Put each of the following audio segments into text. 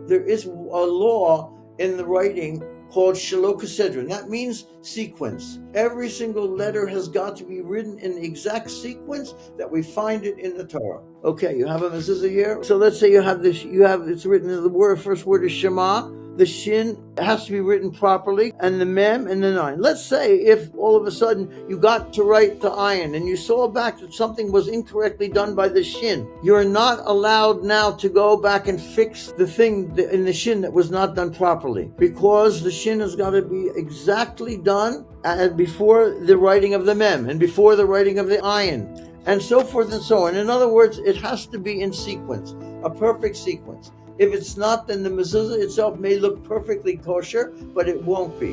there is a law in the writing called Shelo Kesedron. That means sequence. Every single letter has got to be written in the exact sequence that we find it in the Torah. Okay, you have a mezuzah here. So let's say you have this. It's written in the first word is Shema. The shin has to be written properly, and the mem and the nine. Let's say if all of a sudden you got to write the ayin and you saw back that something was incorrectly done by the shin, you're not allowed now to go back and fix the thing in the shin that was not done properly, because the shin has got to be exactly done before the writing of the mem and before the writing of the ayin, and so forth and so on. In other words, it has to be in sequence, a perfect sequence. If it's not, then the mezuzah itself may look perfectly kosher, but it won't be.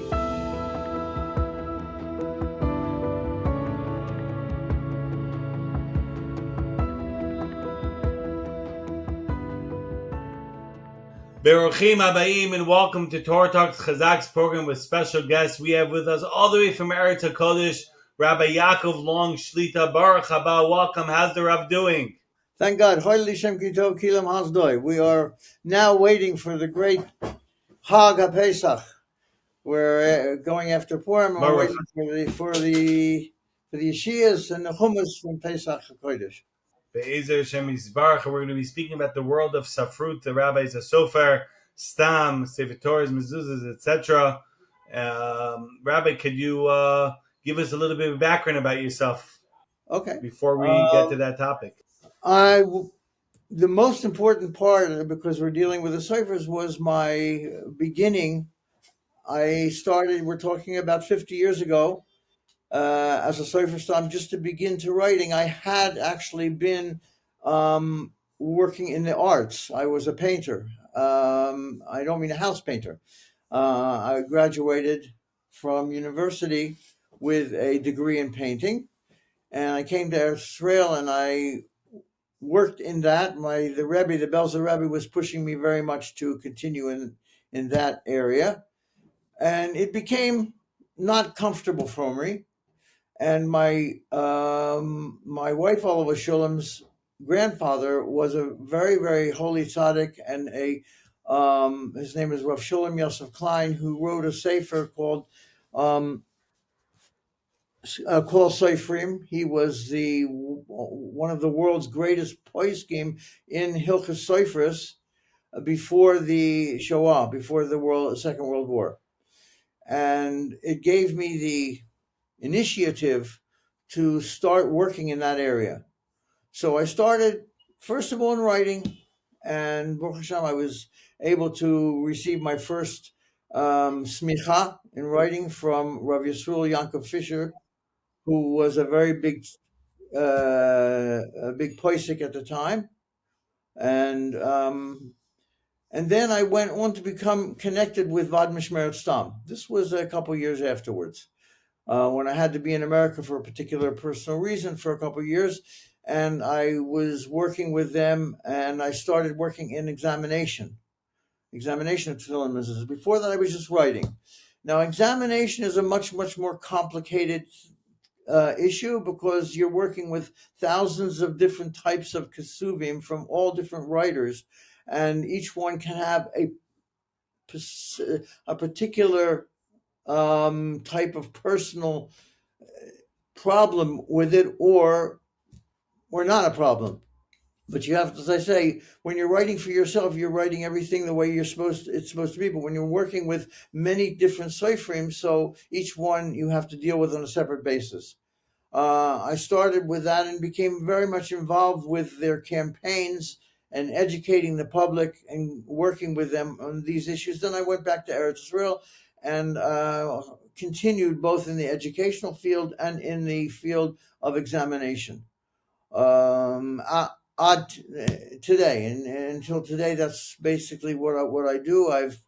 Beruchim Abayim, and welcome to Torah Talks Chazaq's program with special guests. We have with us all the way from Eretz HaKodesh, Rabbi Yaakov Long Shlita. Baruch haba, welcome. How's the Rav doing? Thank God. We are now waiting for the great Hag HaPesach. We're going after Purim. We're waiting for the Yeshiyas and the Hummus from Pesach HaKodesh. Be'ezer Hashem Yisbarach. We're going to be speaking about the world of Safrut. The rabbis, a Sofer, Stam, Sefer Torahs, Mezuzahs, etc. Rabbi, could you give us a little bit of background about yourself? Okay. Before we get to that topic. The most important part, because we're dealing with the ciphers, was my beginning. We're talking about 50 years ago, as a cipher stam, just to begin to writing. I had actually been working in the arts. I was a painter. I don't mean a house painter. I graduated from university with a degree in painting, and I came to Israel and I worked in that. The Rabbi, the Belzer Rabbi, was pushing me very much to continue in that area, and it became not comfortable for me. And my wife, Oliver Shulam's grandfather, was a very, very holy tzaddik, and his name is Rav Shulam Yosef Klein, who wrote a sefer called Seifrim. He was one of the world's greatest poskim in Hilchos Seifros before the Shoah, before the Second World War, and it gave me the initiative to start working in that area. So I started first of all in writing, and Baruch Hashem, I was able to receive my first smicha in writing from Rav Yisrael Yaakov Fisher, who was a very big posek at the time, and then I went on to become connected with Vad Mishmeret Stam. This was a couple years afterwards, when I had to be in America for a particular personal reason for a couple of years, and I was working with them, and I started working in examination of tefillin mezuzahs. Before that, I was just writing. Now, examination is a much, much more complicated issue, because you're working with thousands of different types of kesuvim from all different writers, and each one can have a particular type of personal problem with it, or not a problem. But you have to, as I say, when you're writing for yourself, you're writing everything the way it's supposed to be. But when you're working with many different seifrim, so each one you have to deal with on a separate basis. I started with that and became very much involved with their campaigns and educating the public and working with them on these issues. Then I went back to Eretz Israel and continued both in the educational field and in the field of examination. Today, and until today, that's basically what I do. I've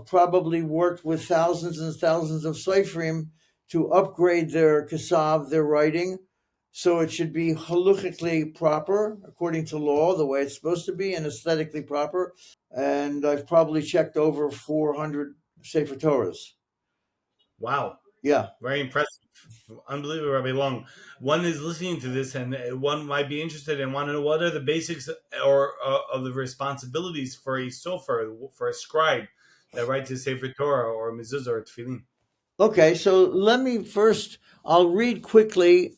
probably worked with thousands and thousands of seifrim to upgrade their kasav, their writing, so it should be halachically proper, according to law, the way it's supposed to be, and aesthetically proper. And I've probably checked over 400 Sefer Torahs. Wow. Yeah. Very impressive. Unbelievable, Rabbi Long. One is listening to this, and one might be interested and want to know what are the basics or of the responsibilities for a sofer, for a scribe that writes a Sefer Torah or mezuzah or tefillin. Okay, so let me first. Um, I'll read quickly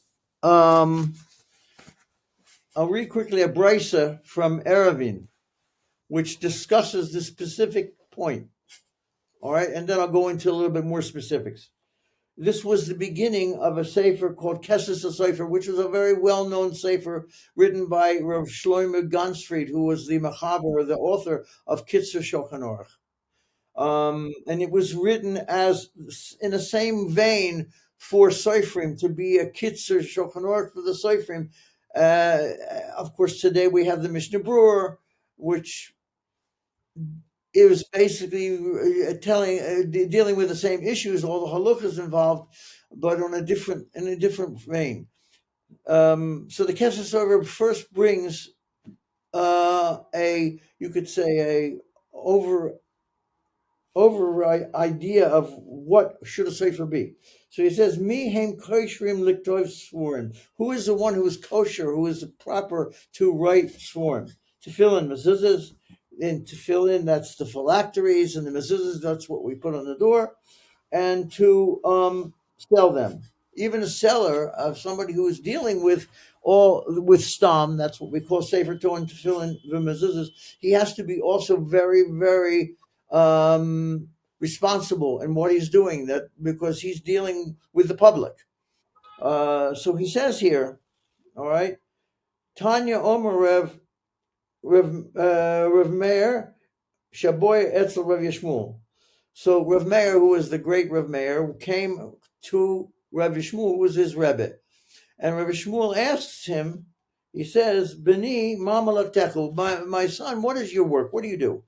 a brisa from Erevin, which discusses this specific point. All right, and then I'll go into a little bit more specifics. This was the beginning of a sefer called Kesses Sefer, which was a very well-known sefer written by Rav Shlomo Gansfried, who was the machaber, or the author of Kitzur Shulchan Aruch. And it was written as in the same vein for Seifrim, to be a Kitzur Shulchan Aruch for the Seifrim. Of course, today we have the Mishnah Brura, which is basically dealing with the same issues, all the halachas involved, but in a different vein. So the Kesef Sofer first brings you could say a over idea of what should a sefer be. So he says, "Mi heim koshrim liktov svorim." Who is the one who is kosher, who is proper to write svorim? Tefillin, mezuzahs. In tefillin, that's the phylacteries, and the mezuzahs, that's what we put on the door, and to sell them. Even a seller of somebody who is dealing with stam, that's what we call sefer Torah and tefillin v'mezuzahs. He has to be also very, very responsible in what he's doing, that because he's dealing with the public. So he says here, all right, Tanya Omer Rev Meir Shaboy Etzel Rev Yishmuel. So Rev Meir, who was the great Rev Meir, came to Rev Yishmuel, who was his Rebbe, and Rev Yishmuel asks him. He says, "Beni Mamalaktechu, my son, what is your work? What do you do?"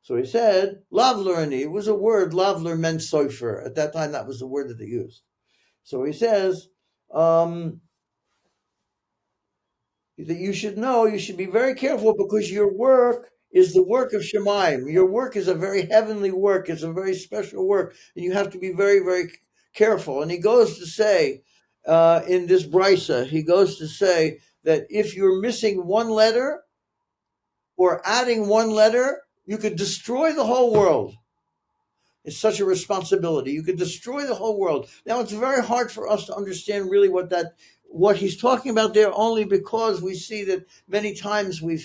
So he said, Lavler, and it was a word. Lavler meant sofer. At that time, that was the word that they used. So he says that you should know, you should be very careful, because your work is the work of Shemaim. Your work is a very heavenly work. It's a very special work, and you have to be very, very careful. And he goes to say in this brisa, he goes to say that if you're missing one letter or adding one letter, you could destroy the whole world. It's such a responsibility. You could destroy the whole world. Now, it's very hard for us to understand really what he's talking about there, only because we see that many times we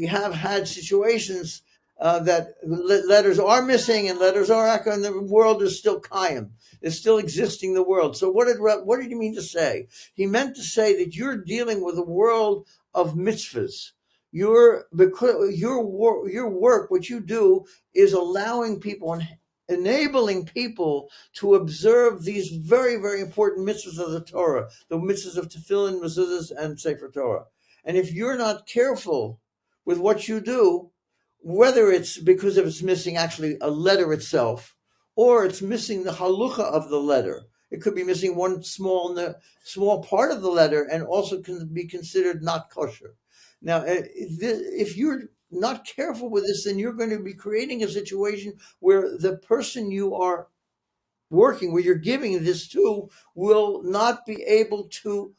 have had situations that letters are missing and letters are and the world is still kaim. It's still existing, the world. So what did he mean to say? He meant to say that you're dealing with a world of mitzvahs. Your work, what you do, is allowing people and enabling people to observe these very, very important mitzvahs of the Torah, the mitzvahs of tefillin, mezuzahs, and sefer Torah. And if you're not careful with what you do, whether it's because of it's missing actually a letter itself, or it's missing the halucha of the letter, it could be missing one small part of the letter, and also can be considered not kosher. Now, if you're not careful with this, then you're going to be creating a situation where the person you are working with, you're giving this to, will not be able to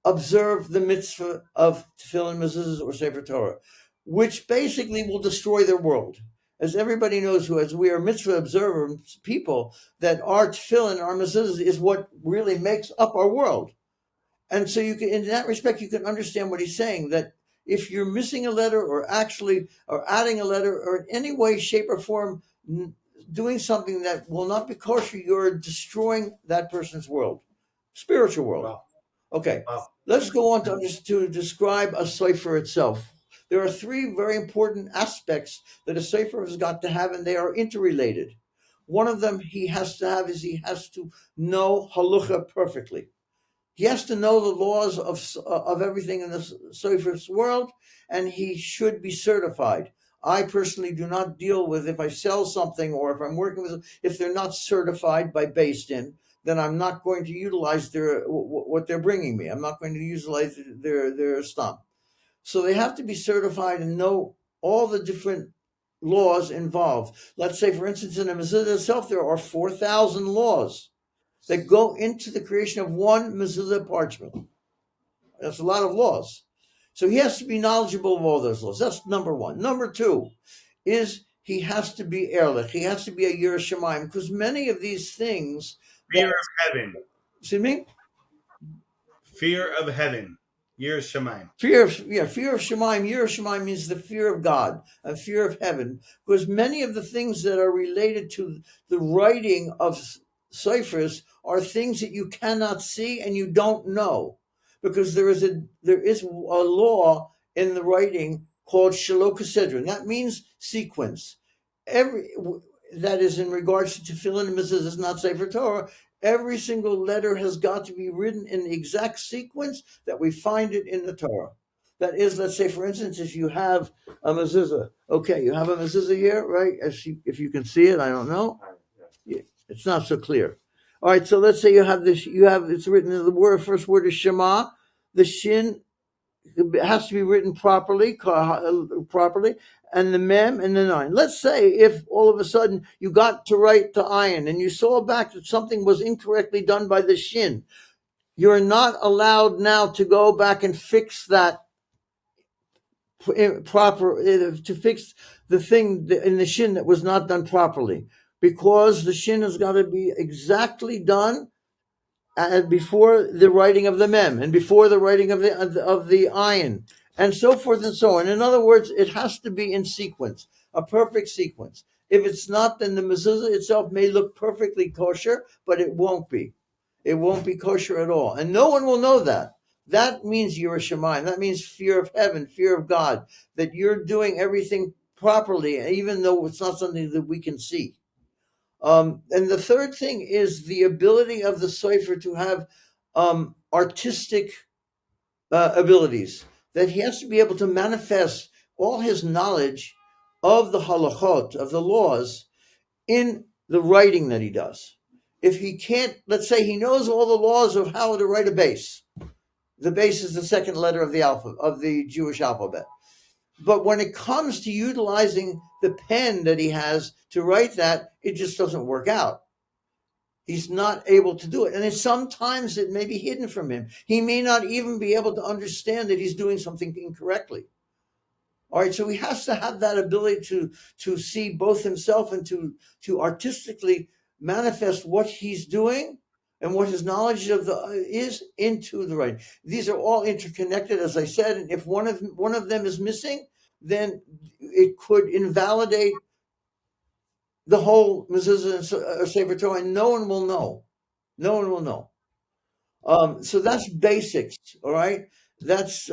observe the mitzvah of tefillin, mezuzahs, or sefer Torah, which basically will destroy their world. As everybody knows, as we are mitzvah observer people, that our tefillin, our mezuzahs, is what really makes up our world. And so you can, in that respect, you can understand what he's saying, that if you're missing a letter or adding a letter or in any way, shape, or form doing something that will not be kosher, you're destroying that person's world, spiritual world. Wow. Okay, Wow. let's go on to describe a sefer itself. There are three very important aspects that a sefer has got to have, and they are interrelated. One of them he has to know halacha perfectly. He has to know the laws of everything in the sefer's world, and he should be certified. I personally do not deal with, if I sell something or if I'm working with them, if they're not certified by Beis Din, then I'm not going to utilize what they're bringing me. I'm not going to utilize their stamp. So they have to be certified and know all the different laws involved. Let's say, for instance, in the mezuzah itself, there are 4,000 laws. that go into the creation of one mezuzah parchment. That's a lot of laws. So he has to be knowledgeable of all those laws. That's number one. Number two is he has to be Erlich. He has to be a Yireh Shamayim, because many of these things Fear that, of heaven. excuse me? Fear of heaven. Yireh Shamayim. Fear of Shemaim. Yireh Shamayim means the fear of God, a fear of heaven, because many of the things that are related to the writing of ciphers are things that you cannot see and you don't know, because there is a law in the writing called Shelo Kesedron. That means sequence. That is in regards to Tefillin and Mezuzah, not Sefer Torah. Every single letter has got to be written in the exact sequence that we find it in the Torah. That is, let's say, for instance, if you have a mezuzah. Okay, you have a mezuzah here, right? If you can see it, I don't know. Yeah, it's not so clear. All right, so let's say you have this. It's written in the first word is Shema. The shin has to be written properly, and the mem and the nine. Let's say if all of a sudden you got to write the ayin and you saw back that something was incorrectly done by the shin, you're not allowed now to go back and fix that to fix the thing in the shin that was not done properly, because the shin has got to be exactly done before the writing of the mem and before the writing of the ayin, and so forth and so on. In other words, it has to be in sequence, a perfect sequence. If it's not, then the mezuzah itself may look perfectly kosher, but it won't be. It won't be kosher at all, and no one will know that. That means Yireh Shamayim. That means fear of heaven, fear of God, that you're doing everything properly, even though it's not something that we can see. And the third thing is the ability of the sofer to have artistic abilities, that he has to be able to manifest all his knowledge of the halachot, of the laws, in the writing that he does. If he can't, let's say he knows all the laws of how to write a base. The base is the second letter of the alphabet, of the Jewish alphabet. But when it comes to utilizing the pen that he has to write that, it just doesn't work out. He's not able to do it. And sometimes it may be hidden from him. He may not even be able to understand that he's doing something incorrectly. All right, so he has to have that ability to see both himself and to artistically manifest what he's doing and what his knowledge of is into the writing. These are all interconnected, as I said, and if one of them is missing, then it could invalidate the whole mezuzah and Sefer Torah, and no one will know. No one will know. So that's basics, all right? That's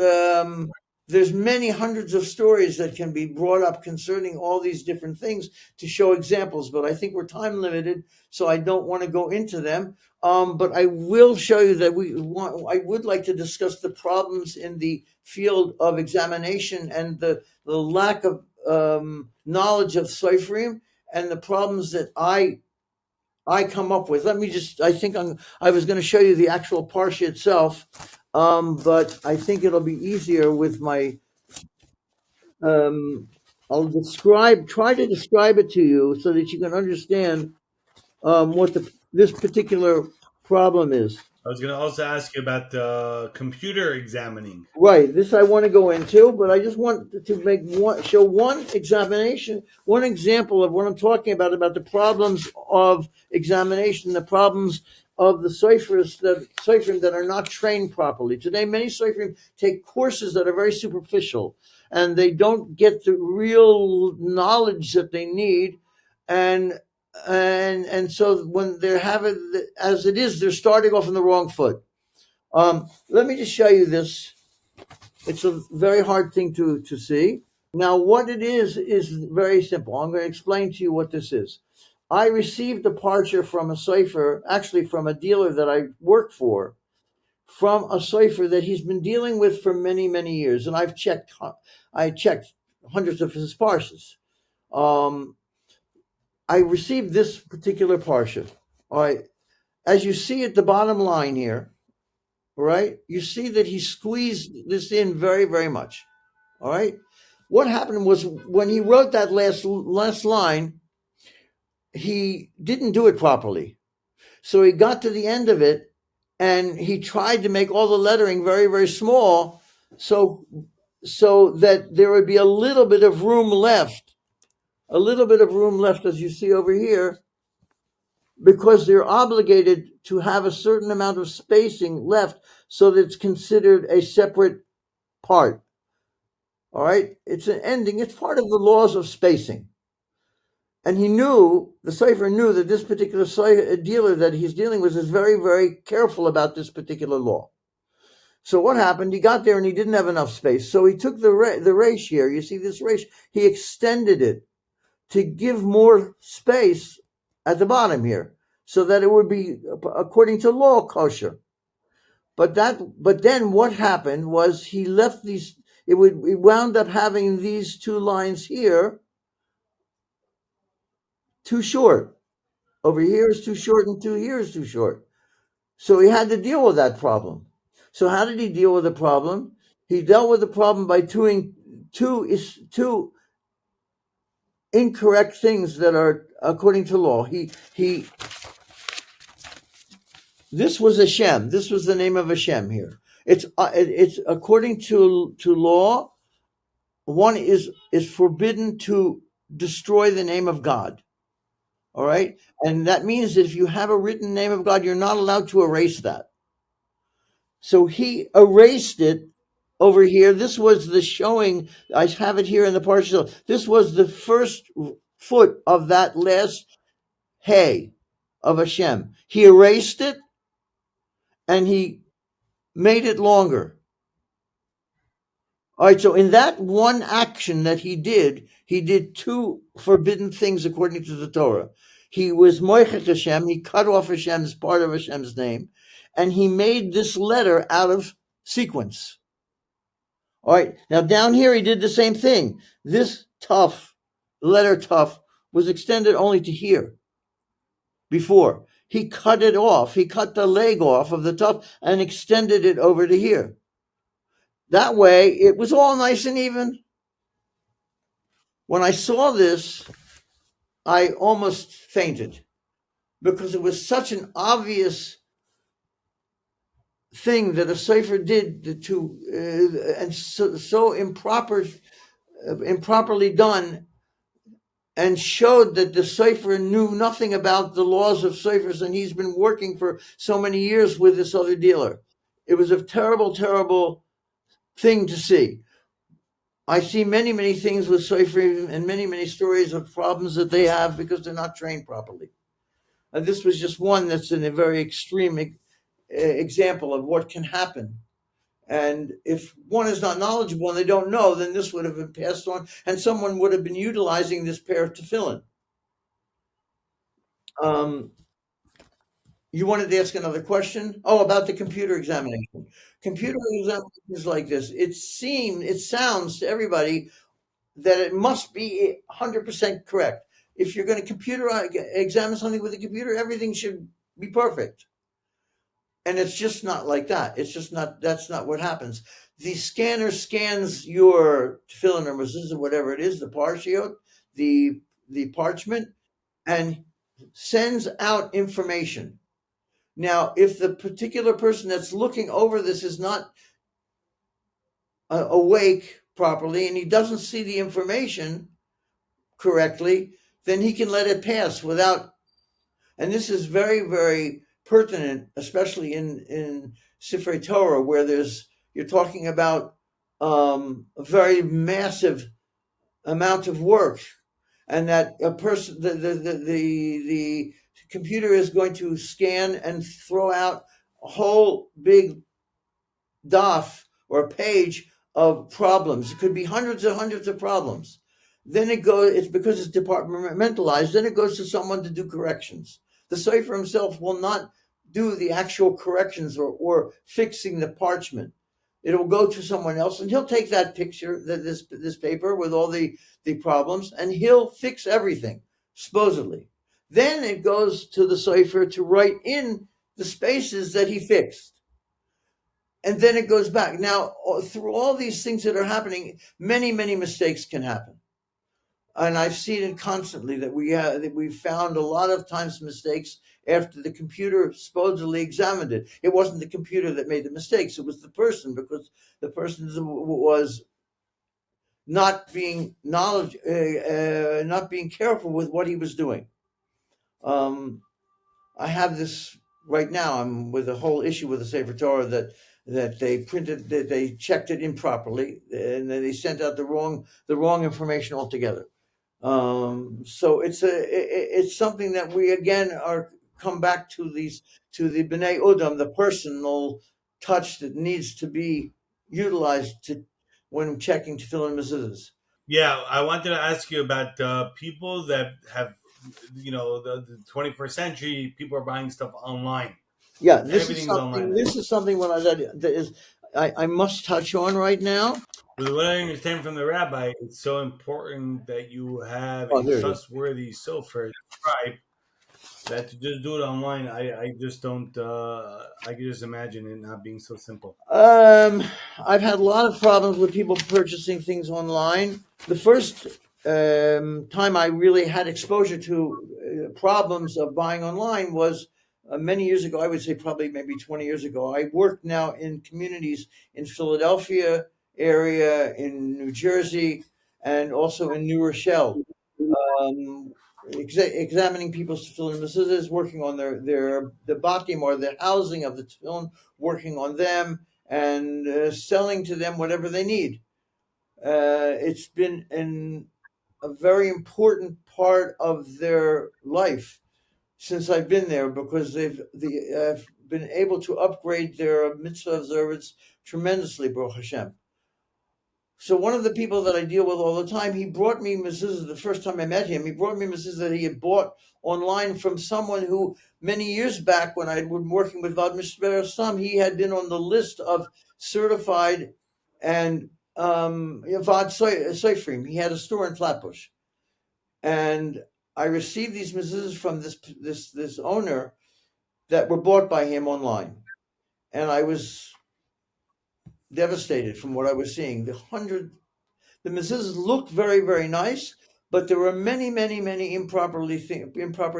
there's many hundreds of stories that can be brought up concerning all these different things to show examples, but I think we're time limited, so I don't want to go into them. But I will show you that I would like to discuss the problems in the field of examination and the lack of knowledge of Sifrim and the problems that I come up with. I was going to show you the actual parsha itself, but I think it'll be easier with my. I'll try to describe it to you so that you can understand what this particular problem is. I was going to also ask you about computer examining. Right, this I want to go into, but I just want to show one example of what I'm talking about the problems of examination, the problems of the soifrim that are not trained properly. Today, many soifrim take courses that are very superficial, and they don't get the real knowledge that they need, and so when they're having, as it is, they're starting off on the wrong foot. Let me just show you this. It's a very hard thing to see. Now, what it is very simple. I'm going to explain to you what this is. I received a parsha from a sofer, actually from a dealer that I work for, from a sofer that he's been dealing with for many, many years, and I checked hundreds of his parshas. I received this particular parsha. All right, as you see at the bottom line here, all right, you see that he squeezed this in very, very much. All right, what happened was when he wrote that last line, he didn't do it properly. So he got to the end of it, and he tried to make all the lettering very, very small, so that there would be a little bit of room left, as you see over here, because they're obligated to have a certain amount of spacing left so that it's considered a separate part. All right, it's an ending. It's part of the laws of spacing. And the Sefer knew that this particular dealer that he's dealing with is very, very careful about this particular law. So what happened? He got there and he didn't have enough space. So he took the resh here. You see this resh? He extended it to give more space at the bottom here, so that it would be, according to law, kosher. But then what happened was he left these. It wound up having these two lines here too short. Over here is too short, and here is too short. So he had to deal with that problem. So how did he deal with the problem? He dealt with the problem by doing two incorrect things that are according to law. This was Hashem. This was the name of Hashem here. It's according to law. One is forbidden to destroy the name of God. All right, and that means that if you have a written name of God, you're not allowed to erase that. So he erased it over here. This was the showing. I have it here in the partial. This was the first foot of that last hey of Hashem. He erased it and he made it longer. All right, so in that one action that he did two forbidden things according to the Torah. He was moichet Hashem. He cut off Hashem's part of Hashem's name, and he made this letter out of sequence. All right, now down here he did the same thing. This letter tough, was extended only to here. Before he cut it off, he cut the leg off of the tough and extended it over to here. That way, it was all nice and even. When I saw this, I almost fainted because it was such an obvious thing that a sefer did and so improperly done, and showed that the sefer knew nothing about the laws of sefers, and he's been working for so many years with this other dealer. It was a terrible, terrible thing to see. I see many, many things with sefer and many, many stories of problems that they have because they're not trained properly. And this was just one that's in a very extreme example of what can happen. And if one is not knowledgeable and they don't know, then this would have been passed on, and someone would have been utilizing this pair of tefillin. You wanted to ask another question? Oh, about the computer examination. Computer examination is like this. It sounds to everybody that it must be 100% correct. If you're going to examine something with a computer, everything should be perfect. And it's just not like that. That's not what happens. The scanner scans your tefillin or mezuzah, whatever it is, the parshiot, the parchment, and sends out information. Now, if the particular person that's looking over this is not awake properly and he doesn't see the information correctly, then he can let it pass without. And this is very, very pertinent, especially in Sifrei Torah, where you're talking about a very massive amount of work, and that a person, the computer is going to scan and throw out a whole big daf or page of problems. It could be hundreds and hundreds of problems. Then it's because it's departmentalized, then it goes to someone to do corrections. The sefer himself will not do the actual corrections or fixing the parchment. It will go to someone else, and he'll take that picture, this paper with all the problems, and he'll fix everything, supposedly. Then it goes to the sefer to write in the spaces that he fixed. And then it goes back. Now, through all these things that are happening, many, many mistakes can happen. and I've seen it constantly that we found a lot of times mistakes after the computer supposedly examined it. It wasn't the computer that made the mistakes; it was the person, because the person was not being not being careful with what he was doing. I have this right now. I'm with a whole issue with the Sefer Torah that they checked it improperly, and then they sent out the wrong information altogether. So it's something that we again are come back to the Bnei Udam, the personal touch that needs to be utilized to when checking tefillin mezuzahs. Yeah, I wanted to ask you about people that have, the 21st century. People are buying stuff online. Yeah, Everything's online. This is something I must touch on right now. With what I understand from the rabbi, it's so important that you have Oh, a there it is. trustworthy sofer, scribe, that to just do it online, I just don't. I can just imagine it not being so simple. I've had a lot of problems with people purchasing things online. The first time I really had exposure to problems of buying online was many years ago. I would say probably maybe 20 years ago. I worked now in communities in Philadelphia area, in New Jersey, and also in New Rochelle. Um, Examining people's tefillin mezuzahs, working on the batim, or the housing of the tefillin, working on them, and selling to them whatever they need. It's been a very important part of their life since I've been there, because I've been able to upgrade their mitzvah observance tremendously, Baruch Hashem. So one of the people that I deal with all the time, he brought me mezuzah. The first time I met him, he brought me mezuzah that he had bought online from someone who, many years back, when I had been working with Vad Mishper Sam, he had been on the list of certified and Vad Seifrim. He had a store in Flatbush, and I received these mezuzahs from this owner that were bought by him online, and I was devastated from what I was seeing. The mezuzahs looked very, very nice, but there were many improper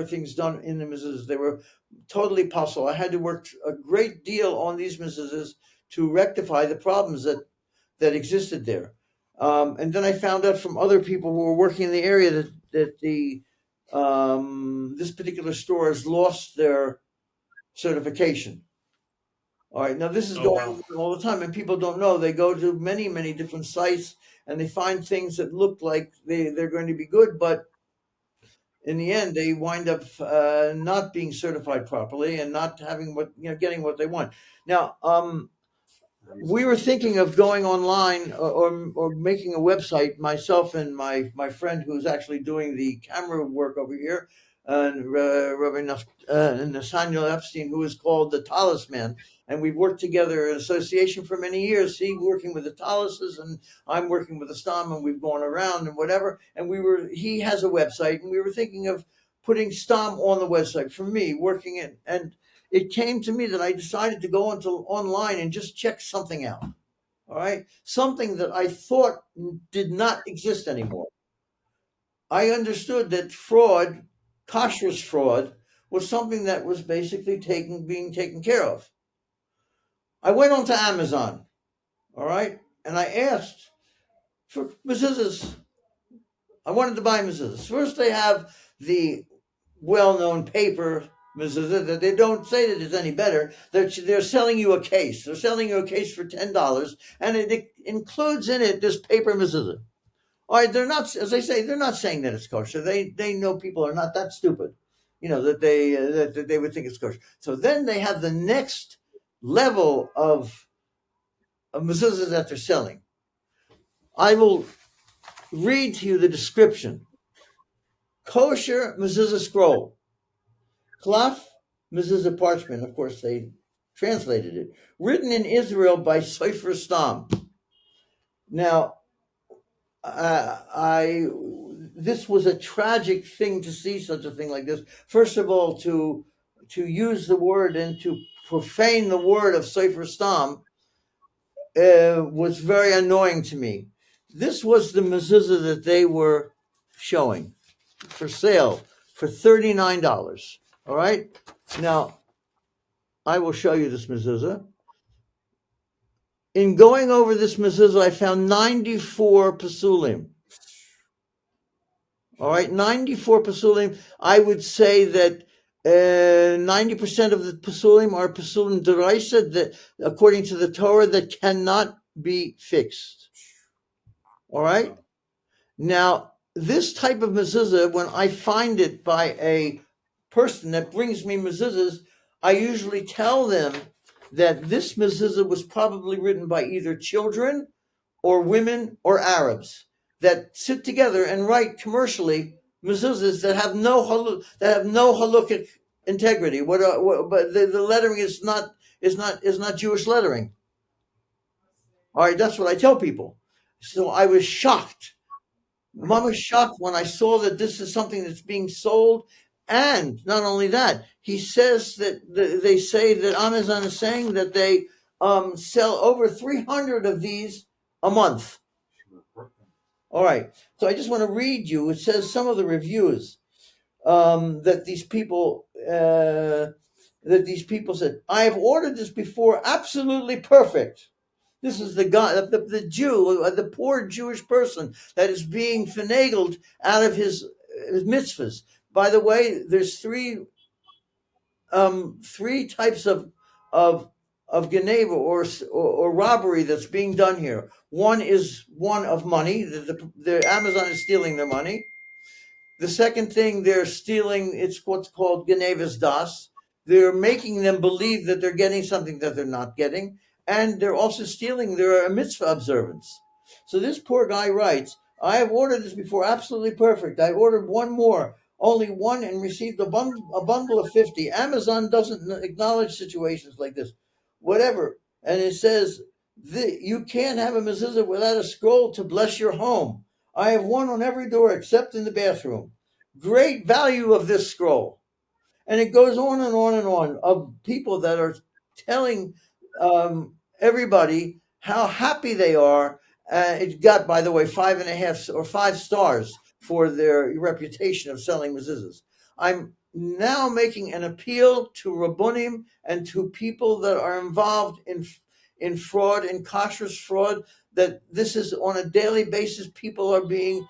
things done in the mezuzahs. They were totally possible. I had to work a great deal on these mezuzahs to rectify the problems that existed there. And then I found out from other people who were working in the area that this particular store has lost their certification. All right, now this is Oh going wow. on all the time, and people don't know. They go to many different sites, and they find things that look like they're going to be good, but in the end, they wind up not being certified properly and not having getting what they want. Now, we were thinking of going online, or making a website. Myself and my friend who's actually doing the camera work over here, and Rabbi Nathaniel Epstein, who is called the Talisman, and we've worked together in association for many years. He working with the Talises, and I'm working with the Stam, and we've gone around and whatever. And he has a website, and we were thinking of putting Stam on the website for me, working it. And it came to me that I decided to go online and just check something out. All right, something that I thought did not exist anymore. I understood that fraud, kashrus fraud, was something that was basically being taken care of. I went onto Amazon, all right, and I asked for mezuzahs. I wanted to buy mezuzahs. First, they have the well-known paper mezuzah that they don't say that it's any better. They're selling you a case. They're selling you a case for $10, and it includes in it this paper mezuzah. All right, they're not, as I say, they're not saying that it's kosher. They know people are not that stupid, that they would think it's kosher. So then they have the next level of mezuzahs that they're selling. I will read to you the description. Kosher mezuzah scroll. Klaf mezuzah parchment. Of course, they translated it. Written in Israel by Sofer Stam. Now, this was a tragic thing to see such a thing like this. First of all, to use the word and to profane the word of Sofer Stam was very annoying to me. This was the mezuzah that they were showing for sale for $39. All right. Now, I will show you this mezuzah. In going over this mezuzah, I found 94 pasulim. All right, 94 pasulim. I would say that 90% of the pasulim are pasulim deraisa, that according to the Torah, that cannot be fixed. All right. Now, this type of mezuzah, when I find it by a person that brings me mezuzahs, I usually tell them that this mezuzah was probably written by either children or women or Arabs that sit together and write commercially mezuzahs that have no halukhic integrity. But the lettering is not Jewish lettering. All right, that's what I tell people. So I was shocked. Mom was shocked when I saw that this is something that's being sold. And not only that, he says that they say that Amazon is saying that they sell over 300 of these a month. All right. So I just want to read you. It says some of the reviews that these people said. I have ordered this before, absolutely perfect. This is the guy, the Jew, the poor Jewish person that is being finagled out of his mitzvahs. By the way, there's three types of geneva or robbery that's being done here. One is one of money. The Amazon is stealing their money. The second thing they're stealing, it's what's called genevas das. They're making them believe that they're getting something that they're not getting. And they're also stealing their mitzvah observance. So this poor guy writes, I have ordered this before, absolutely perfect. I ordered one more, only one, and received a bundle of 50. Amazon doesn't acknowledge situations like this. Whatever. And it says, you can't have a mezuzah without a scroll to bless your home. I have one on every door except in the bathroom. Great value of this scroll. And it goes on and on and on of people that are telling everybody how happy they are. It got, by the way, 5.5 or 5 stars for their reputation of selling mezuzahs. I'm now making an appeal to rabbonim and to people that are involved in fraud, in kashrus fraud, that this is on a daily basis. People are being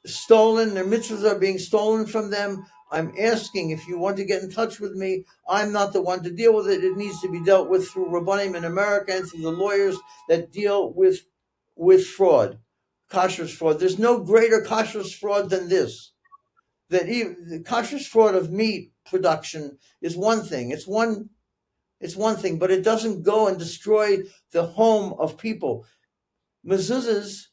stolen. Their mitzvahs are being stolen from them. I'm asking if you want to get in touch with me. I'm not the one to deal with it. It needs to be dealt with through rabbanim in America and through the lawyers that deal with fraud, kashrus fraud. There's no greater kashrus fraud than this. That even the kashrus fraud of meat production is one thing. It's one thing, but it doesn't go and destroy the home of people. Mezuzahs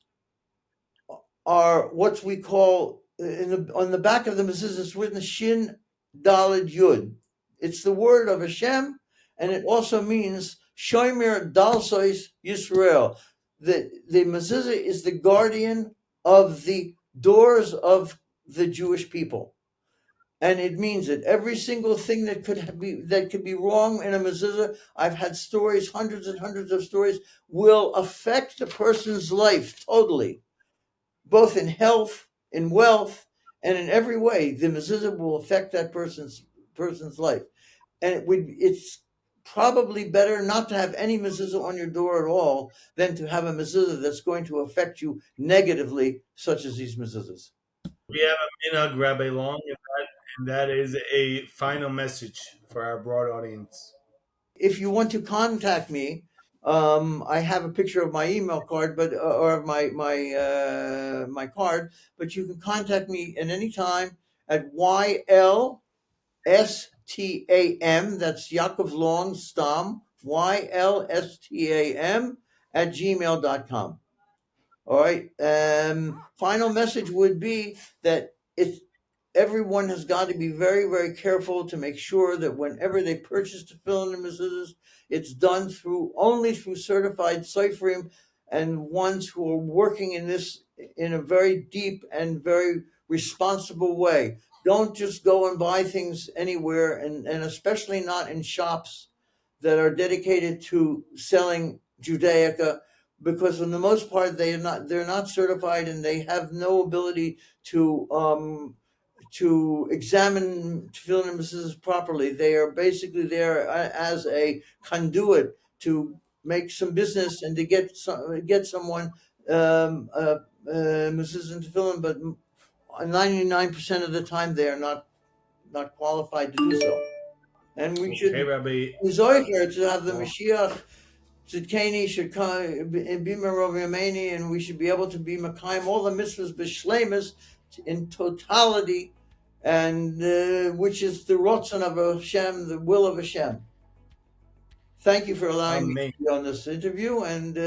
are what we call, on the back of the mezuzah is written Shin Daled Yud. It's the word of Hashem, and it also means Shomer Dalsois Yisrael. The mezuzah is the guardian of the doors of the Jewish people. And it means that every single thing that could be wrong in a mezuzah, I've had stories, hundreds and hundreds of stories, will affect the person's life totally, both in health, in wealth, and in every way. The mezuzah will affect that person's life. And it's probably better not to have any mezuzah on your door at all than to have a mezuzah that's going to affect you negatively, such as these mezuzahs. We have a minhag, Rabbi Long, and that is a final message for our broad audience. If you want to contact me, I have a picture of my email card, or of my card, but you can contact me at any time at YLSTAM. That's Yaakov Long Stam, YLSTAM at gmail.com. All right. Final message would be that everyone has got to be very, very careful to make sure that whenever they purchase tefillin and mezuzahs, it's done only through certified soifrim and ones who are working in this in a very deep and very responsible way. Don't just go and buy things anywhere, and especially not in shops that are dedicated to selling Judaica, because for the most part they're not certified, and they have no ability to examine tefillin and mezuzahs properly. They are basically there as a conduit to make some business and to get someone mezuzahs and tefillin, but 99% of the time they are not qualified to do so. And we should Okay, Rabbi. be zocher to have the Well, Mashiach Tzidkeni should come and be Merov Yemeni, and we should be able to be Makayim all the mitzvahs b'shleimus in totality, and which is the Rotzon of Hashem, the will of Hashem. Thank you for allowing me Amen. to be on this interview, and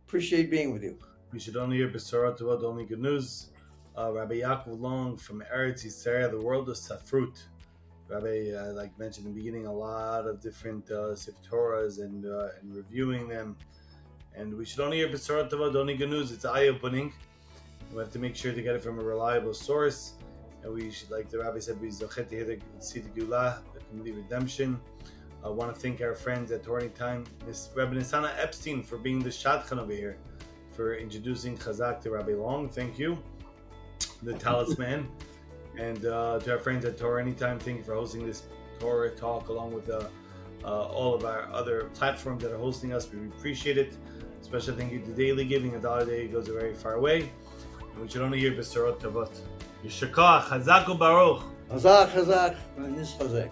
appreciate being with you. We should only hear Besorah Tovat, only good news. Rabbi Yaakov Long from Eretz Yisrael, the world of Safrut. Rabbi, like mentioned in the beginning, a lot of different Torahs and reviewing them. And we should only hear Besorah Tovat, only good news. It's eye-opening. We have to make sure to get it from a reliable source. And we should, like the Rabbi said, we zochet to see the Geulah, the complete redemption. I want to thank our friends at Torah Time, Miss Rabbi Nisana Epstein, for being the shadchan over here, for introducing Chazaq to Rabbi Long. Thank you. The talisman. And to our friends at Torah Anytime, thank you for hosting this Torah talk along with all of our other platforms that are hosting us. We appreciate it. Special thank you to Daily Giving. $1 a day goes very far away. And we should only hear Besorot Tavot. Yishakah, Chazak u'Baruch. Chazak, Chazak, Nis Chazak.